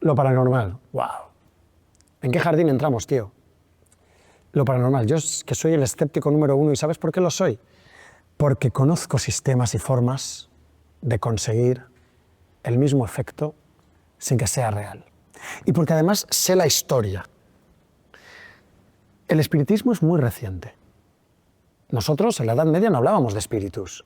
Lo paranormal, wow. ¿En qué jardín entramos, tío? Lo paranormal. Yo es que soy el escéptico número uno, ¿y sabes por qué lo soy? Porque conozco sistemas y formas de conseguir el mismo efecto sin que sea real. Y porque además sé la historia. El espiritismo es muy reciente. Nosotros en la Edad Media no hablábamos de espíritus.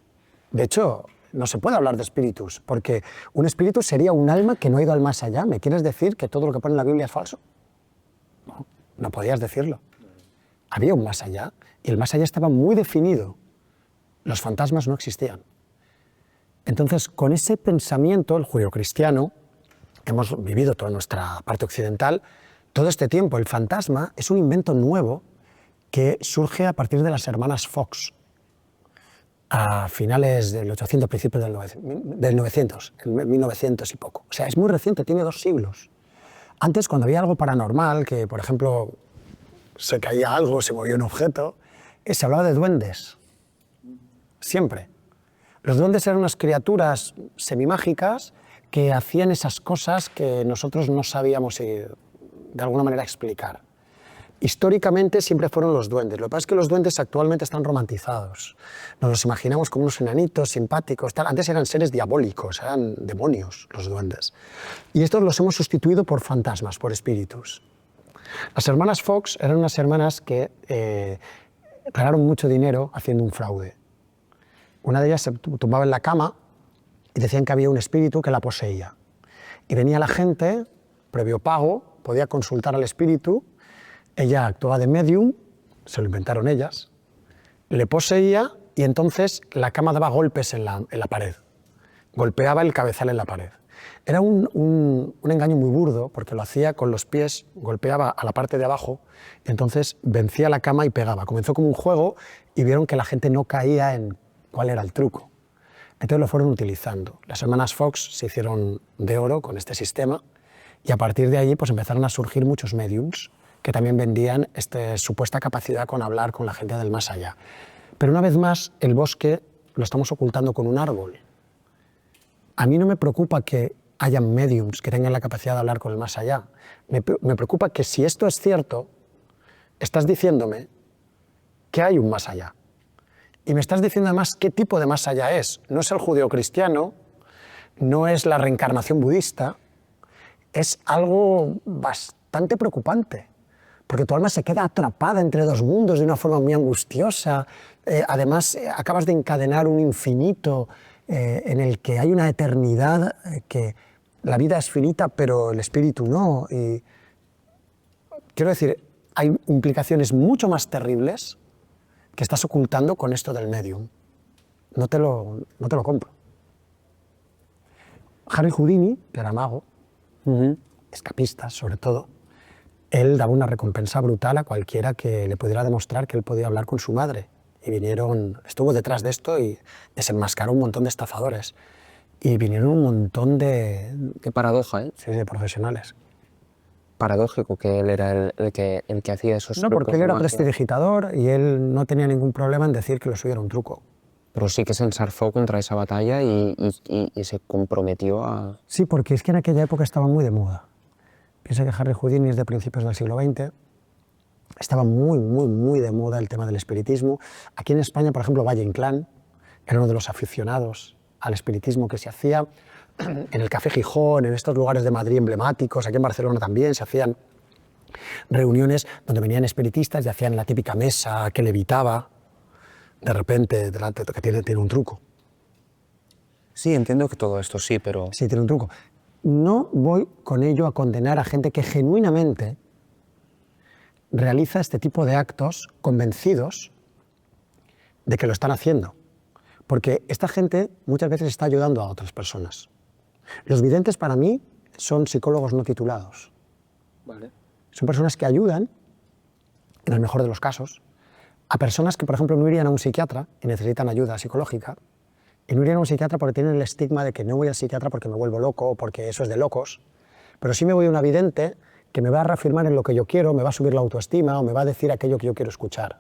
De hecho, no se puede hablar de espíritus, porque un espíritu sería un alma que no ha ido al más allá. ¿Me quieres decir que todo lo que pone en la Biblia es falso? No, no podías decirlo. Había un más allá, y el más allá estaba muy definido. Los fantasmas no existían. Entonces, con ese pensamiento, el judeocristiano, que hemos vivido toda nuestra parte occidental, todo este tiempo el fantasma es un invento nuevo que surge a partir de las hermanas Fox, a finales del 800, principios del 900, en 1900 y poco. O sea, es muy reciente, tiene 2 siglos. Antes, cuando había algo paranormal, que por ejemplo se caía algo, se movía un objeto, se hablaba de duendes. Siempre. Los duendes eran unas criaturas semimágicas que hacían esas cosas que nosotros no sabíamos de alguna manera explicar. Históricamente siempre fueron los duendes. Lo que pasa es que los duendes actualmente están romantizados. Nos los imaginamos como unos enanitos simpáticos, tal. Antes eran seres diabólicos, eran demonios los duendes. Y estos los hemos sustituido por fantasmas, por espíritus. Las hermanas Fox eran unas hermanas que ganaron mucho dinero haciendo un fraude. Una de ellas se tumbaba en la cama y decían que había un espíritu que la poseía. Y venía la gente, previo pago, podía consultar al espíritu, ella actuaba de medium, se lo inventaron ellas, le poseía y entonces la cama daba golpes en la pared, golpeaba el cabezal en la pared. Era un engaño muy burdo porque lo hacía con los pies, golpeaba a la parte de abajo, y entonces vencía la cama y pegaba. Comenzó como un juego y vieron que la gente no caía en cuál era el truco. Entonces lo fueron utilizando. Las hermanas Fox se hicieron de oro con este sistema y a partir de allí pues empezaron a surgir muchos mediums que también vendían esta supuesta capacidad con hablar con la gente del más allá. Pero una vez más, el bosque lo estamos ocultando con un árbol. A mí no me preocupa que hayan mediums que tengan la capacidad de hablar con el más allá. Me preocupa que si esto es cierto, estás diciéndome que hay un más allá. Y me estás diciendo además qué tipo de más allá es. No es el judeocristiano, no es la reencarnación budista, es algo bastante preocupante. Porque tu alma se queda atrapada entre 2 mundos de una forma muy angustiosa. Además, acabas de encadenar un infinito en el que hay una eternidad, que la vida es finita, pero el espíritu no. Y quiero decir, hay implicaciones mucho más terribles que estás ocultando con esto del medium. No te lo compro. Harry Houdini, que era mago, escapista sobre todo, él daba una recompensa brutal a cualquiera que le pudiera demostrar que él podía hablar con su madre. Y estuvo detrás de esto y desenmascaró un montón de estafadores. Y vinieron un montón de... Qué paradoja, ¿eh? Sí, de profesionales. Paradójico que él era el que hacía esos trucos. No, porque él era de magia. prestidigitador y él no tenía ningún problema en decir que lo suyo era un truco. Pero sí que se ensarfó contra esa batalla y se comprometió a... Sí, porque es que en aquella época estaba muy de moda. Piensa que Harry Houdini es de principios del siglo XX, estaba muy de moda el tema del espiritismo. Aquí en España, por ejemplo, Valle Inclán era uno de los aficionados al espiritismo que se hacía en el Café Gijón, en estos lugares de Madrid emblemáticos, aquí en Barcelona también se hacían reuniones donde venían espiritistas y hacían la típica mesa que levitaba, de repente, que tiene un truco. Sí, entiendo que todo esto sí, pero... Sí, tiene un truco. No voy con ello a condenar a gente que genuinamente realiza este tipo de actos convencidos de que lo están haciendo. Porque esta gente muchas veces está ayudando a otras personas. Los videntes para mí son psicólogos no titulados. Vale. Son personas que ayudan, en el mejor de los casos, a personas que, por ejemplo, no irían a un psiquiatra y necesitan ayuda psicológica, y no irían a un psiquiatra porque tienen el estigma de que no voy al psiquiatra porque me vuelvo loco o porque eso es de locos, pero sí me voy a una vidente que me va a reafirmar en lo que yo quiero, me va a subir la autoestima o me va a decir aquello que yo quiero escuchar.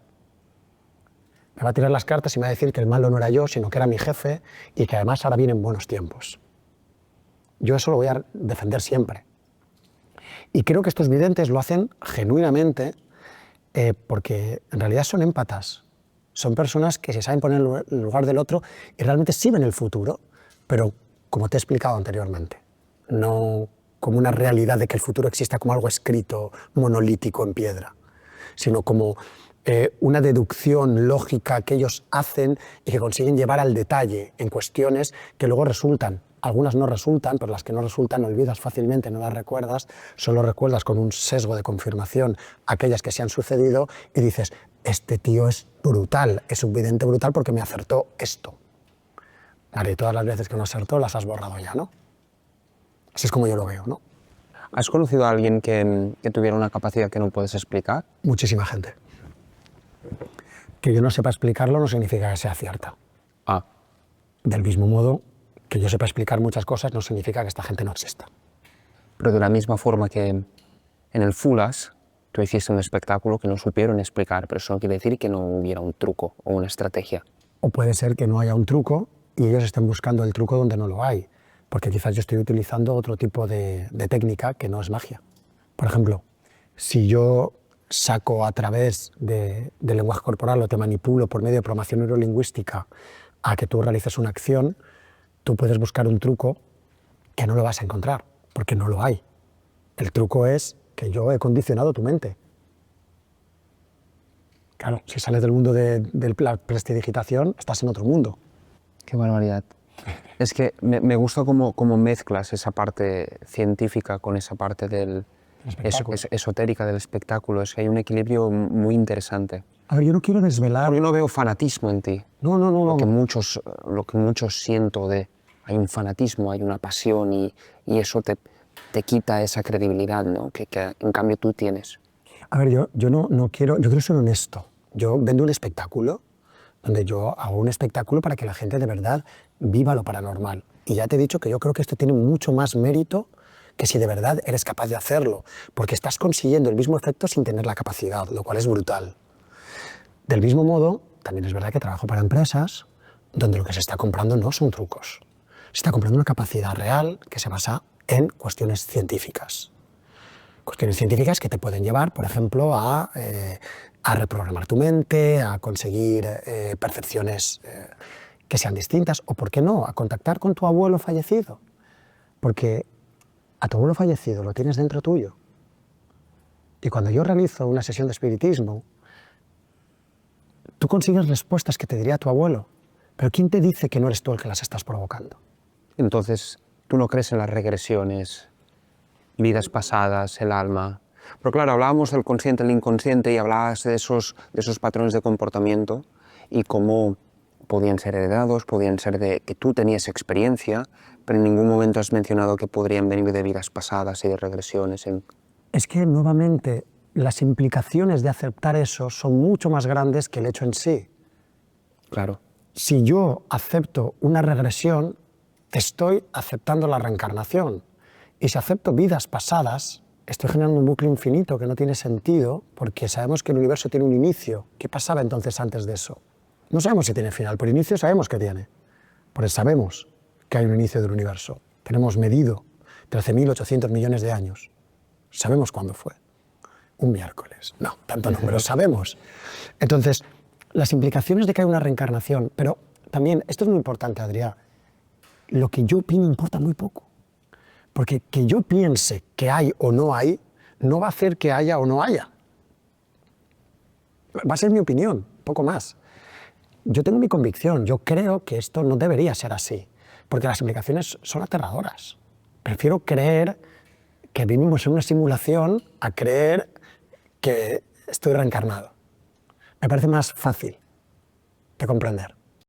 Me va a tirar las cartas y me va a decir que el malo no era yo, sino que era mi jefe y que además ahora vienen buenos tiempos. Yo eso lo voy a defender siempre. Y creo que estos videntes lo hacen genuinamente porque en realidad son émpatas. Son personas que se saben poner en el lugar del otro y realmente sí ven el futuro, pero como te he explicado anteriormente, no como una realidad de que el futuro exista como algo escrito, monolítico en piedra, sino como una deducción lógica que ellos hacen y que consiguen llevar al detalle en cuestiones que luego resultan. Algunas no resultan, pero las que no resultan olvidas fácilmente, no las recuerdas, solo recuerdas con un sesgo de confirmación aquellas que se han sucedido y dices, este tío es brutal, es un vidente brutal porque me acertó esto. Vale, y todas las veces que no acertó las has borrado ya, ¿no? Así es como yo lo veo, ¿no? ¿Has conocido a alguien que tuviera una capacidad que no puedes explicar? Muchísima gente. Que yo no sepa explicarlo no significa que sea cierta. Ah, Del mismo modo, que yo sepa explicar muchas cosas no significa que esta gente no exista. pero de la misma forma que en el Fulas tú hiciste un espectáculo que no supieron explicar, pero eso no quiere decir que no hubiera un truco o una estrategia. O puede ser que no haya un truco y ellos estén buscando el truco donde no lo hay, porque quizás yo estoy utilizando otro tipo de técnica que no es magia. Por ejemplo, si yo saco a través del lenguaje corporal o te manipulo por medio de programación neurolingüística a que tú realices una acción, tú puedes buscar un truco que no lo vas a encontrar, porque no lo hay. El truco es que yo he condicionado tu mente. Claro, si sales del mundo de la prestidigitación, estás en otro mundo. Qué barbaridad. Es que me gusta cómo mezclas esa parte científica con esa parte esotérica del espectáculo. Es que hay un equilibrio muy interesante. A ver, yo no quiero desvelar... Yo no veo fanatismo en ti. No. Lo que muchos siento de... Hay un fanatismo, hay una pasión y eso te quita esa credibilidad, ¿no? que en cambio tú tienes. A ver, yo no quiero... Yo quiero ser honesto. Yo vendo un espectáculo donde yo hago un espectáculo para que la gente de verdad viva lo paranormal. Y ya te he dicho que yo creo que esto tiene mucho más mérito que si de verdad eres capaz de hacerlo, porque estás consiguiendo el mismo efecto sin tener la capacidad, lo cual es brutal. Del mismo modo, también es verdad que trabajo para empresas donde lo que se está comprando no son trucos. Se está comprando una capacidad real que se basa en cuestiones científicas. Cuestiones científicas que te pueden llevar, por ejemplo, a reprogramar tu mente, a conseguir percepciones que sean distintas, o, ¿por qué no?, a contactar con tu abuelo fallecido. Porque a tu abuelo fallecido lo tienes dentro tuyo. Y cuando yo realizo una sesión de espiritismo, tú consigues respuestas que te diría tu abuelo, pero ¿quién te dice que no eres tú el que las estás provocando? Entonces, tú no crees en las regresiones, vidas pasadas, el alma. Pero claro, hablábamos del consciente, el inconsciente, y hablabas de esos patrones de comportamiento y cómo podían ser heredados, podían ser de que tú tenías experiencia, pero en ningún momento has mencionado que podrían venir de vidas pasadas y de regresiones. Es que, nuevamente, las implicaciones de aceptar eso son mucho más grandes que el hecho en sí. Claro. Si yo acepto una regresión, estoy aceptando la reencarnación. Y si acepto vidas pasadas, estoy generando un bucle infinito que no tiene sentido, porque sabemos que el universo tiene un inicio. ¿Qué pasaba entonces antes de eso? No sabemos si tiene final, pero inicio sabemos que tiene. Porque sabemos que hay un inicio del universo. Tenemos medido 13.800 millones de años. Sabemos cuándo fue. Un miércoles. No, tanto no, pero sabemos. Entonces, las implicaciones de que hay una reencarnación, pero también, esto es muy importante, Adrià, lo que yo opino importa muy poco. Porque que yo piense que hay o no hay, no va a hacer que haya o no haya. Va a ser mi opinión, poco más. Yo tengo mi convicción, yo creo que esto no debería ser así, porque las implicaciones son aterradoras. Prefiero creer que vivimos en una simulación a creer que estoy reencarnado. Me parece más fácil de comprender.